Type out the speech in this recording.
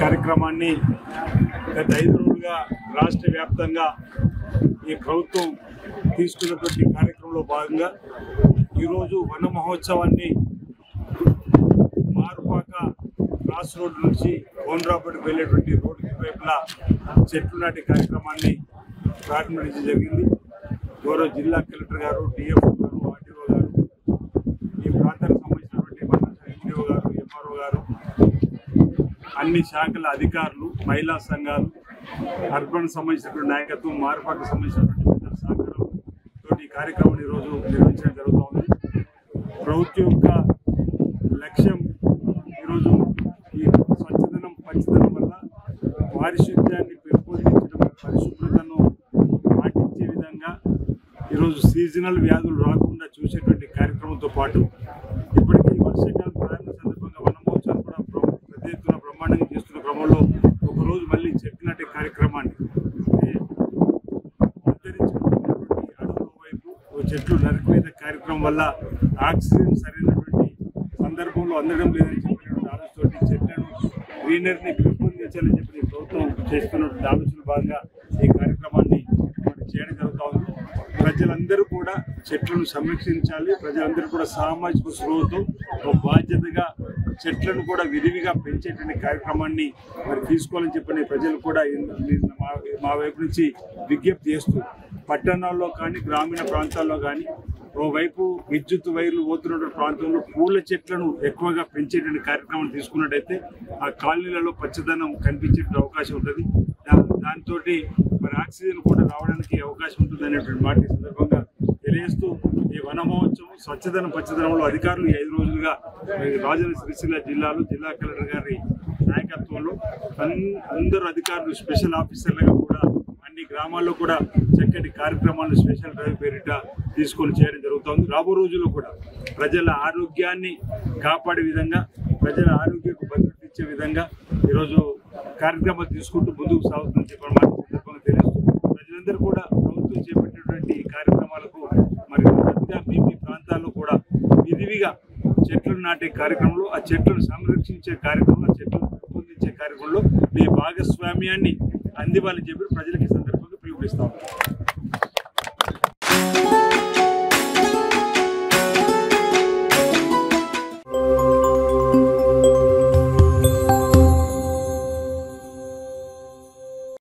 కార్యక్రమాన్ని గత 5 రోజులుగా రాష్ట్ర వ్యాప్తంగా ఈ ప్రభుత్వం తీసుకున్నటువంటి కార్యక్రమంలో భాగంగా ఈరోజు వన మహోత్సవాన్ని మారుపాక క్రాస్ రోడ్ నుంచి కోనరాపేటకు వెళ్ళేటువంటి రోడ్డు వైపులా చెట్లు నాటే కార్యక్రమాన్ని ప్రారంభించడం జరిగింది. గౌరవ జిల్లా కలెక్టర్ గారు, డిఎఫ్ఓ గారు, ఆర్టీఓ గారు, ఈ ప్రాంతానికి సంబంధించినటువంటి ఎండిఓ గారు, ఎంఆర్ఓ గారు, అన్ని శాఖల అధికారులు, మహిళా సంఘాలు, అర్బన్ సంబంధించినటువంటి నాయకత్వం, మారుపాకు సంబంధించినటువంటి సహకారంతో ఈ కార్యక్రమం ఈరోజు నిర్వహించడం జరుగుతుంది. ప్రభుత్వం యొక్క లక్ష్యం ఈరోజు ఈ స్వచ్ఛదనం పచ్చదనం వల్ల పారిశుద్ధ్యాన్ని పెంపొందించడం, పరిశుభ్రతను పాటించే విధంగా ఈరోజు సీజనల్ వ్యాధులు రాకుండా చూసేటువంటి కార్యక్రమంతో పాటు ఇప్పటికీ వర్షాకాలం ప్రారంభ సందర్భంగా వన మహోత్సవం కూడా పెద్ద ఎత్తున బ్రహ్మాండంగా చేస్తున్న క్రమంలో ఒకరోజు మళ్ళీ చెట్లు నాటే కార్యక్రమాన్ని అంతరించిపోతున్నటువంటి అడవుల వైపు చెట్లు నరికివేత కార్యక్రమం వల్ల ఆక్సిజన్ సరైనటువంటి సందర్భంలో అందడం లేదని చెప్పినటువంటి ఆలోచనతోటి చెట్లను గ్రీనరీని పెంపొందించాలని చెప్పి ప్రభుత్వం చేస్తున్నటువంటి ఆలోచన భాగంగా ఈ కార్యక్రమాన్ని చేయడం జరుగుతూ ఉంది. ప్రజలందరూ కూడా చెట్లను సంరక్షించాలి. ప్రజలందరూ కూడా సామాజిక స్పృహతో ఒక బాధ్యతగా చెట్లను కూడా విరివిగా పెంచేటువంటి కార్యక్రమాన్ని మరి తీసుకోవాలని చెప్పని ప్రజలు కూడా మా వైపు నుంచి విజ్ఞప్తి చేస్తూ పట్టణాల్లో కానీ గ్రామీణ ప్రాంతాల్లో కానీ ఓవైపు విద్యుత్ వైర్లు పోతున్నటువంటి ప్రాంతంలో పూల చెట్లను ఎక్కువగా పెంచేటువంటి కార్యక్రమం తీసుకున్నట్టయితే ఆ కాలనీలలో పచ్చదనం కనిపించే అవకాశం ఉంటుంది. దాంతో మరి ఆక్సిజన్ కూడా రావడానికి అవకాశం ఉంటుంది అనేటువంటి మాట ఈ సందర్భంగా తెలియజేస్తూ ఈ వన మహోత్సవం స్వచ్ఛదనం పచ్చదనంలో అధికారులు 5 రోజులుగా రాజన్న సిరిసిల్ల జిల్లాలో జిల్లా కలెక్టర్ గారి నాయకత్వంలో అందరూ అధికారులు స్పెషల్ ఆఫీసర్లుగా కూడా అన్ని గ్రామాల్లో కూడా చక్కటి కార్యక్రమాలను స్పెషల్ డ్రైవ్ పేరిట తీసుకొని చేయడం జరుగుతుంది. రాబో రోజుల్లో కూడా ప్రజల ఆరోగ్యాన్ని కాపాడే విధంగా, ప్రజల ఆరోగ్యకు భద్రత ఇచ్చే విధంగా ఈరోజు కార్యక్రమాలు తీసుకుంటూ ముందుకు సాగుతుందని చెప్పడం మాట సందర్భంగా తెలుస్తూ ప్రజలందరూ కూడా ప్రభుత్వం చేపట్టినటువంటి ఈ కార్యక్రమాలకు మరి మీ ప్రాంతాల్లో కూడా విరివిగా చెట్లు నాటే కార్యక్రమంలో, ఆ చెట్లను సంరక్షించే కార్యక్రమంలో, ఆ చెట్లను పెంపొందించే కార్యక్రమంలో మీ భాగస్వామ్యాన్ని అందివ్వాలని చెప్పి ప్రజలకు ఈ సందర్భంగా పిలుపునిస్తా ఉంటాం.